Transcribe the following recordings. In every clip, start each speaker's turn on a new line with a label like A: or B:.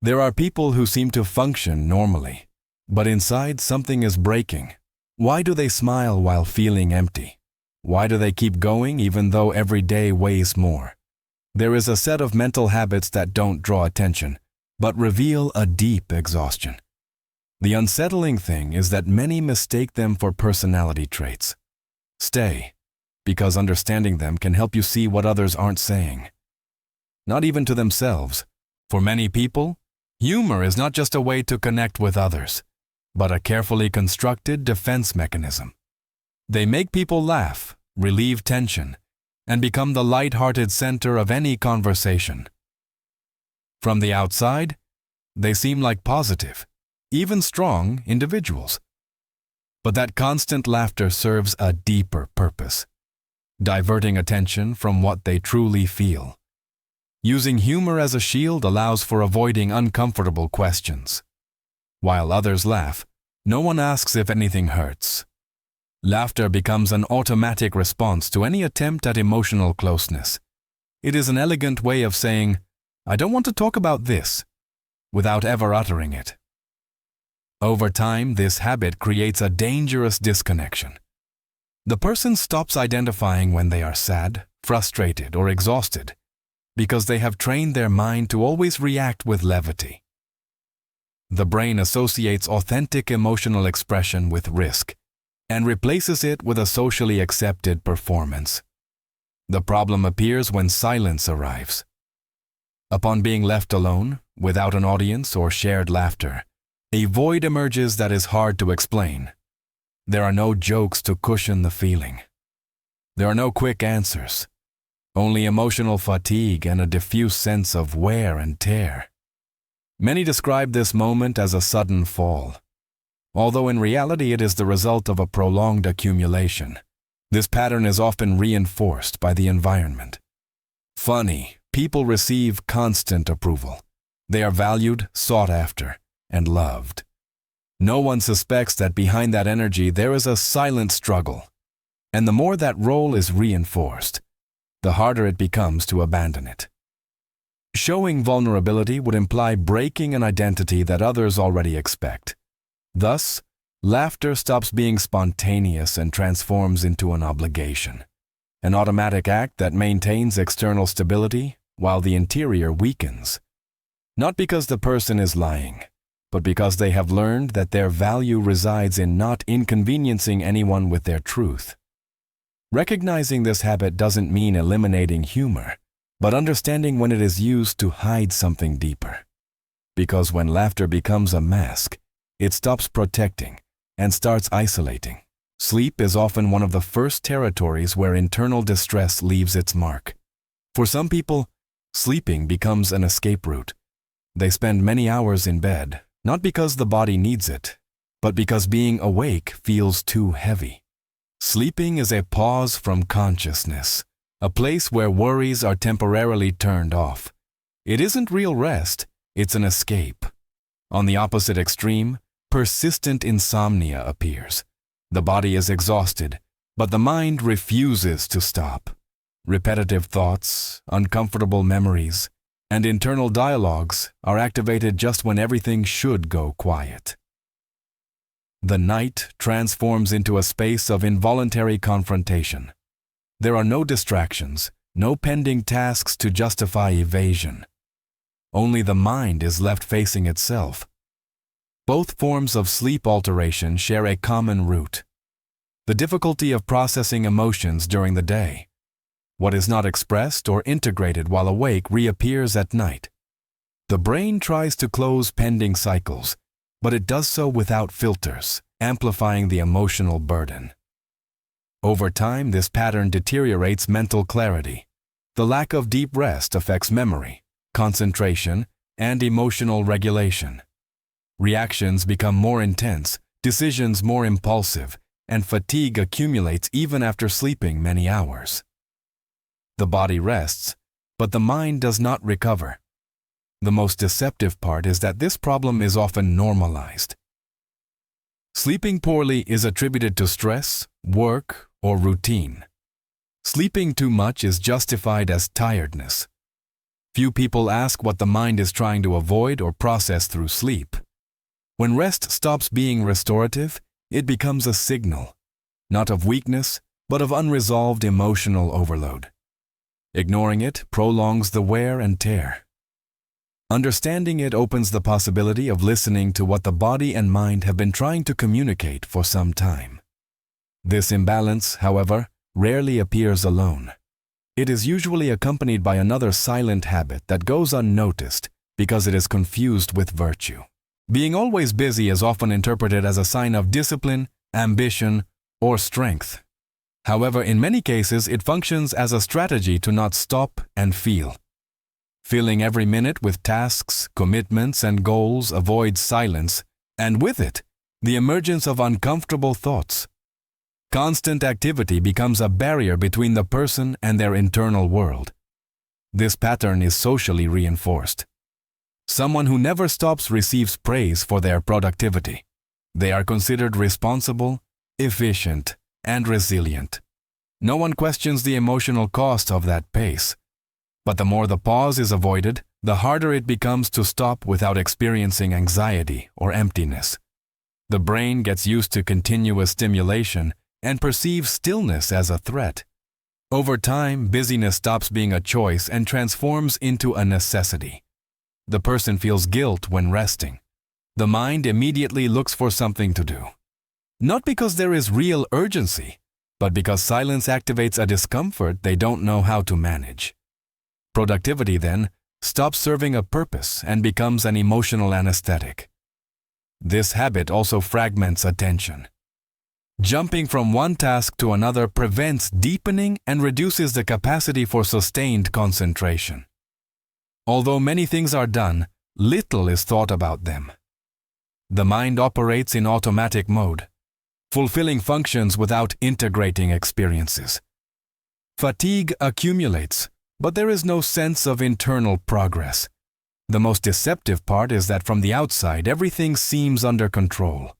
A: There are people who seem to function normally, but inside something is breaking. Why do they smile while feeling empty? Why do they keep going even though every day weighs more? There is a set of mental habits that don't draw attention, but reveal a deep exhaustion. The unsettling thing is that many mistake them for personality traits. Stay, because understanding them can help you see what others aren't saying. Not even to themselves. For many people, humor is not just a way to connect with others, but a carefully constructed defense mechanism. They make people laugh, relieve tension, and become the light-hearted center of any conversation. From the outside, they seem like positive, even strong individuals. But that constant laughter serves a deeper purpose, diverting attention from what they truly feel. Using humor as a shield allows for avoiding uncomfortable questions. While others laugh, no one asks if anything hurts. Laughter becomes an automatic response to any attempt at emotional closeness. It is an elegant way of saying, "I don't want to talk about this," without ever uttering it. Over time, this habit creates a dangerous disconnection. The person stops identifying when they are sad, frustrated, or exhausted, because they have trained their mind to always react with levity. The brain associates authentic emotional expression with risk and replaces it with a socially accepted performance. The problem appears when silence arrives. Upon being left alone, without an audience or shared laughter, a void emerges that is hard to explain. There are no jokes to cushion the feeling. There are no quick answers. Only emotional fatigue and a diffuse sense of wear and tear. Many describe this moment as a sudden fall, although in reality it is the result of a prolonged accumulation. This pattern is often reinforced by the environment. Funny, people receive constant approval. They are valued, sought after, and loved. No one suspects that behind that energy there is a silent struggle, and the more that role is reinforced, the harder it becomes to abandon it. Showing vulnerability would imply breaking an identity that others already expect. Thus, laughter stops being spontaneous and transforms into an obligation, an automatic act that maintains external stability while the interior weakens. Not because the person is lying, but because they have learned that their value resides in not inconveniencing anyone with their truth. Recognizing this habit doesn't mean eliminating humor, but understanding when it is used to hide something deeper. Because when laughter becomes a mask, it stops protecting and starts isolating. Sleep is often one of the first territories where internal distress leaves its mark. For some people, sleeping becomes an escape route. They spend many hours in bed, not because the body needs it, but because being awake feels too heavy. Sleeping is a pause from consciousness, a place where worries are temporarily turned off. It isn't real rest, it's an escape. On the opposite extreme, persistent insomnia appears. The body is exhausted, but the mind refuses to stop. Repetitive thoughts, uncomfortable memories, and internal dialogues are activated just when everything should go quiet. The night transforms into a space of involuntary confrontation. There are no distractions, no pending tasks to justify evasion. Only the mind is left facing itself. Both forms of sleep alteration share a common root: the difficulty of processing emotions during the day. What is not expressed or integrated while awake reappears at night. The brain tries to close pending cycles, but it does so without filters, amplifying the emotional burden. Over time, this pattern deteriorates mental clarity. The lack of deep rest affects memory, concentration, and emotional regulation. Reactions become more intense, decisions more impulsive, and fatigue accumulates even after sleeping many hours. The body rests, but the mind does not recover. The most deceptive part is that this problem is often normalized. Sleeping poorly is attributed to stress, work, or routine. Sleeping too much is justified as tiredness. Few people ask what the mind is trying to avoid or process through sleep. When rest stops being restorative, it becomes a signal, not of weakness, but of unresolved emotional overload. Ignoring it prolongs the wear and tear. Understanding it opens the possibility of listening to what the body and mind have been trying to communicate for some time. This imbalance, however, rarely appears alone. It is usually accompanied by another silent habit that goes unnoticed because it is confused with virtue. Being always busy is often interpreted as a sign of discipline, ambition, or strength. However, in many cases, it functions as a strategy to not stop and feel. Filling every minute with tasks, commitments, and goals avoids silence, and with it, the emergence of uncomfortable thoughts. Constant activity becomes a barrier between the person and their internal world. This pattern is socially reinforced. Someone who never stops receives praise for their productivity. They are considered responsible, efficient, and resilient. No one questions the emotional cost of that pace. But the more the pause is avoided, the harder it becomes to stop without experiencing anxiety or emptiness. The brain gets used to continuous stimulation and perceives stillness as a threat. Over time, busyness stops being a choice and transforms into a necessity. The person feels guilt when resting. The mind immediately looks for something to do. Not because there is real urgency, but because silence activates a discomfort they don't know how to manage. Productivity, then, stops serving a purpose and becomes an emotional anesthetic. This habit also fragments attention. Jumping from one task to another prevents deepening and reduces the capacity for sustained concentration. Although many things are done, little is thought about them. The mind operates in automatic mode, fulfilling functions without integrating experiences. Fatigue accumulates, but there is no sense of internal progress. The most deceptive part is that from the outside, everything seems under control.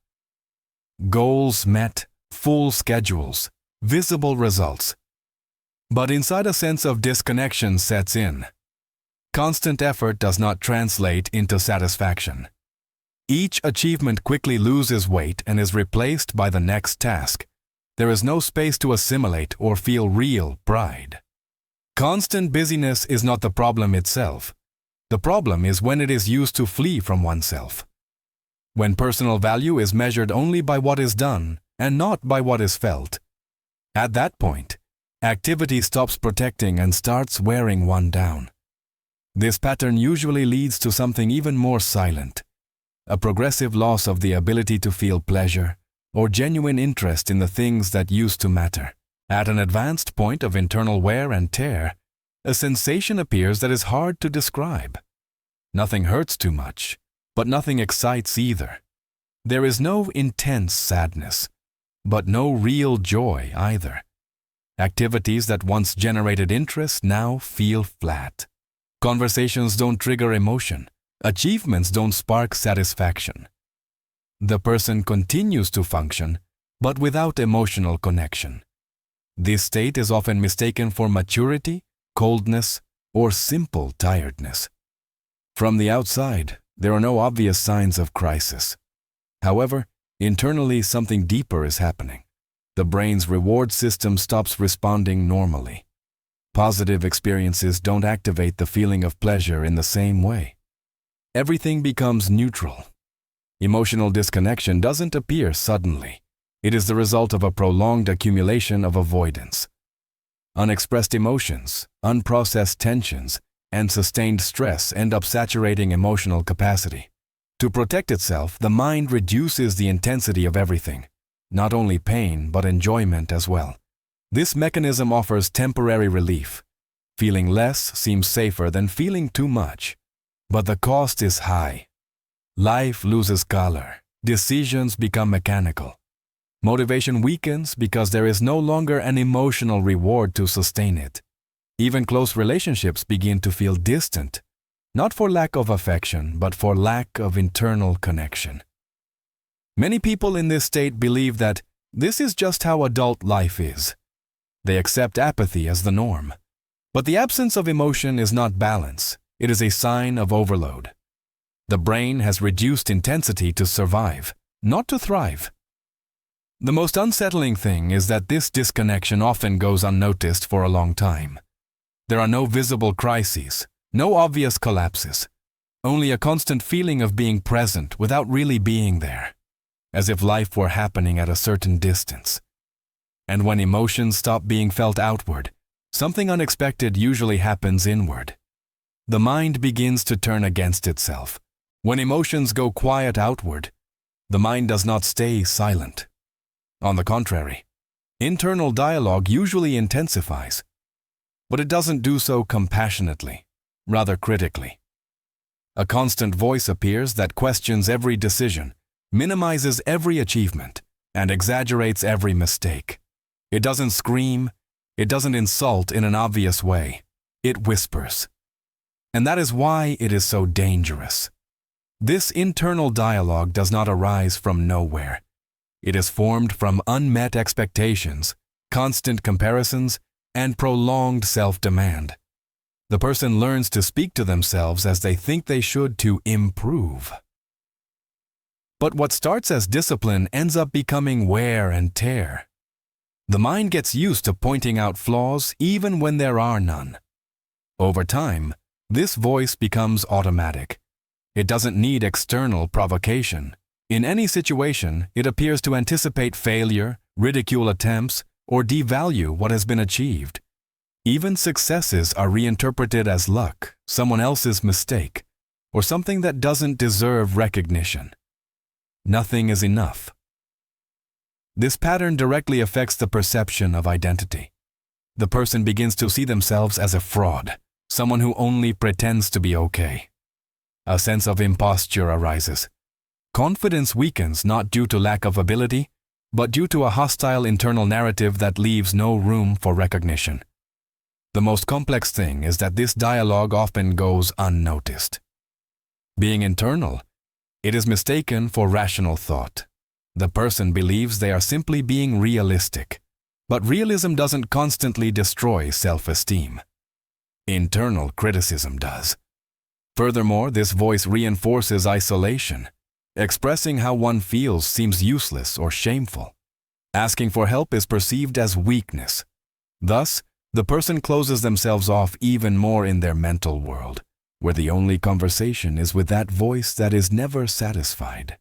A: Goals met, full schedules, visible results. But inside a sense of disconnection sets in. Constant effort does not translate into satisfaction. Each achievement quickly loses weight and is replaced by the next task. There is no space to assimilate or feel real pride. Constant busyness is not the problem itself. The problem is when it is used to flee from oneself. When personal value is measured only by what is done and not by what is felt. At that point, activity stops protecting and starts wearing one down. This pattern usually leads to something even more silent, a progressive loss of the ability to feel pleasure or genuine interest in the things that used to matter. At an advanced point of internal wear and tear, a sensation appears that is hard to describe. Nothing hurts too much, but nothing excites either. There is no intense sadness, but no real joy either. Activities that once generated interest now feel flat. Conversations don't trigger emotion. Achievements don't spark satisfaction. The person continues to function, but without emotional connection. This state is often mistaken for maturity, coldness, or simple tiredness. From the outside, there are no obvious signs of crisis. However, internally something deeper is happening. The brain's reward system stops responding normally. Positive experiences don't activate the feeling of pleasure in the same way. Everything becomes neutral. Emotional disconnection doesn't appear suddenly. It is the result of a prolonged accumulation of avoidance. Unexpressed emotions, unprocessed tensions, and sustained stress end up saturating emotional capacity. To protect itself, the mind reduces the intensity of everything, not only pain but enjoyment as well. This mechanism offers temporary relief. Feeling less seems safer than feeling too much. But the cost is high. Life loses color. Decisions become mechanical. Motivation weakens because there is no longer an emotional reward to sustain it. Even close relationships begin to feel distant, not for lack of affection, but for lack of internal connection. Many people in this state believe that this is just how adult life is. They accept apathy as the norm. But the absence of emotion is not balance, it is a sign of overload. The brain has reduced intensity to survive, not to thrive. The most unsettling thing is that this disconnection often goes unnoticed for a long time. There are no visible crises, no obvious collapses, only a constant feeling of being present without really being there, as if life were happening at a certain distance. And when emotions stop being felt outward, something unexpected usually happens inward. The mind begins to turn against itself. When emotions go quiet outward, the mind does not stay silent. On the contrary, internal dialogue usually intensifies, but it doesn't do so compassionately, rather critically. A constant voice appears that questions every decision, minimizes every achievement, and exaggerates every mistake. It doesn't scream, it doesn't insult in an obvious way. It whispers. And that is why it is so dangerous. This internal dialogue does not arise from nowhere. It is formed from unmet expectations, constant comparisons, and prolonged self-demand. The person learns to speak to themselves as they think they should to improve. But what starts as discipline ends up becoming wear and tear. The mind gets used to pointing out flaws even when there are none. Over time, this voice becomes automatic. It doesn't need external provocation. In any situation, it appears to anticipate failure, ridicule attempts, or devalue what has been achieved. Even successes are reinterpreted as luck, someone else's mistake, or something that doesn't deserve recognition. Nothing is enough. This pattern directly affects the perception of identity. The person begins to see themselves as a fraud, someone who only pretends to be okay. A sense of imposture arises. Confidence weakens not due to lack of ability, but due to a hostile internal narrative that leaves no room for recognition. The most complex thing is that this dialogue often goes unnoticed. Being internal, it is mistaken for rational thought. The person believes they are simply being realistic, but realism doesn't constantly destroy self-esteem. Internal criticism does. Furthermore, this voice reinforces isolation. Expressing how one feels seems useless or shameful. Asking for help is perceived as weakness. Thus, the person closes themselves off even more in their mental world, where the only conversation is with that voice that is never satisfied.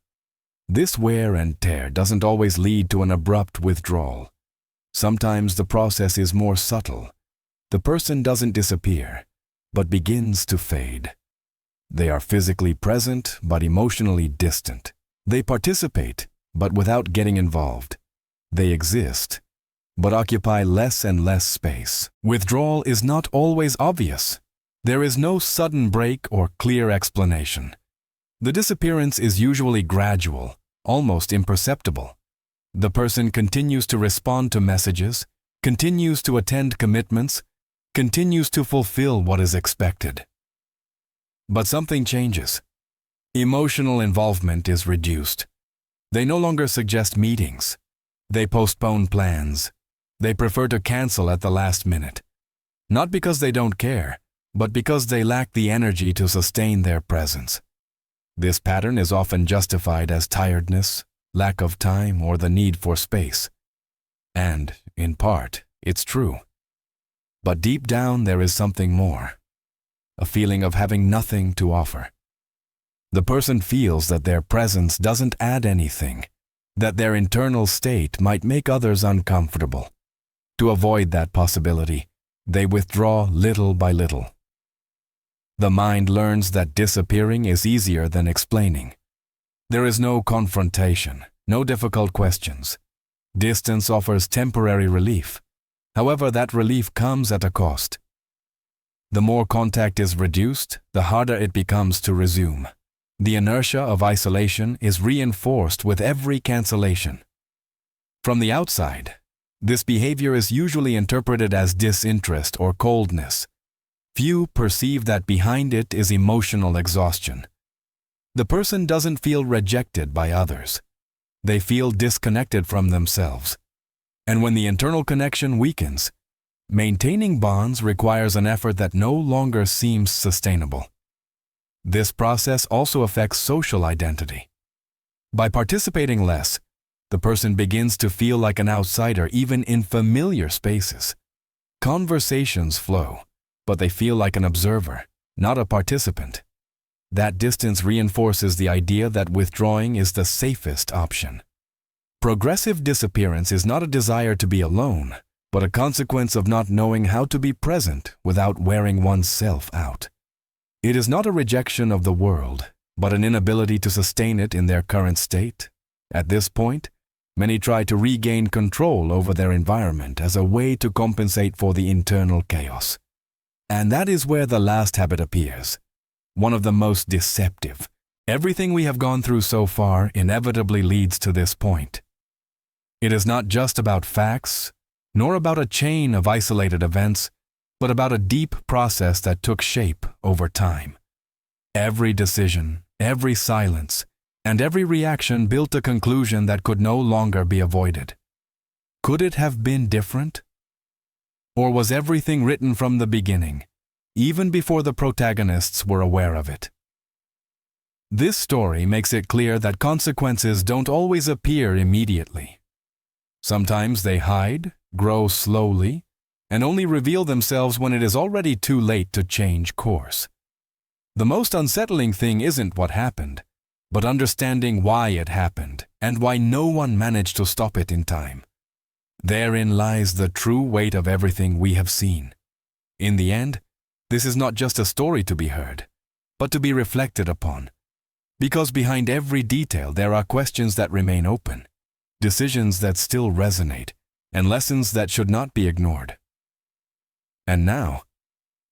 A: This wear and tear doesn't always lead to an abrupt withdrawal. Sometimes the process is more subtle. The person doesn't disappear, but begins to fade. They are physically present, but emotionally distant. They participate, but without getting involved. They exist, but occupy less and less space. Withdrawal is not always obvious. There is no sudden break or clear explanation. The disappearance is usually gradual, almost imperceptible. The person continues to respond to messages, continues to attend commitments, continues to fulfill what is expected. But something changes. Emotional involvement is reduced. They no longer suggest meetings. They postpone plans. They prefer to cancel at the last minute. Not because they don't care, but because they lack the energy to sustain their presence. This pattern is often justified as tiredness, lack of time, or the need for space. And, in part, it's true. But deep down there is something more. A feeling of having nothing to offer. The person feels that their presence doesn't add anything, that their internal state might make others uncomfortable. To avoid that possibility, they withdraw little by little. The mind learns that disappearing is easier than explaining. There is no confrontation, no difficult questions. Distance offers temporary relief. However, that relief comes at a cost. The more contact is reduced, the harder it becomes to resume. The inertia of isolation is reinforced with every cancellation. From the outside, this behavior is usually interpreted as disinterest or coldness. Few perceive that behind it is emotional exhaustion. The person doesn't feel rejected by others. They feel disconnected from themselves. And when the internal connection weakens, Maintaining bonds requires an effort that no longer seems sustainable. This process also affects social identity. By participating less, the person begins to feel like an outsider even in familiar spaces. Conversations flow, but they feel like an observer, not a participant. That distance reinforces the idea that withdrawing is the safest option. Progressive disappearance is not a desire to be alone, but a consequence of not knowing how to be present without wearing oneself out. It is not a rejection of the world, but an inability to sustain it in their current state. At this point, many try to regain control over their environment as a way to compensate for the internal chaos. And that is where the last habit appears, one of the most deceptive. Everything we have gone through so far inevitably leads to this point. It is not just about facts, nor about a chain of isolated events, but about a deep process that took shape over time. Every decision, every silence, and every reaction built a conclusion that could no longer be avoided. Could it have been different? Or was everything written from the beginning, even before the protagonists were aware of it? This story makes it clear that consequences don't always appear immediately. Sometimes they hide, grow slowly, and only reveal themselves when it is already too late to change course. The most unsettling thing isn't what happened, but understanding why it happened and why no one managed to stop it in time. Therein lies the true weight of everything we have seen. In the end, this is not just a story to be heard, but to be reflected upon. Because behind every detail there are questions that remain open, decisions that still resonate, and lessons that should not be ignored. And now,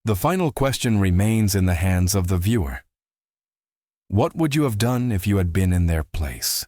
A: the final question remains in the hands of the viewer. What would you have done if you had been in their place?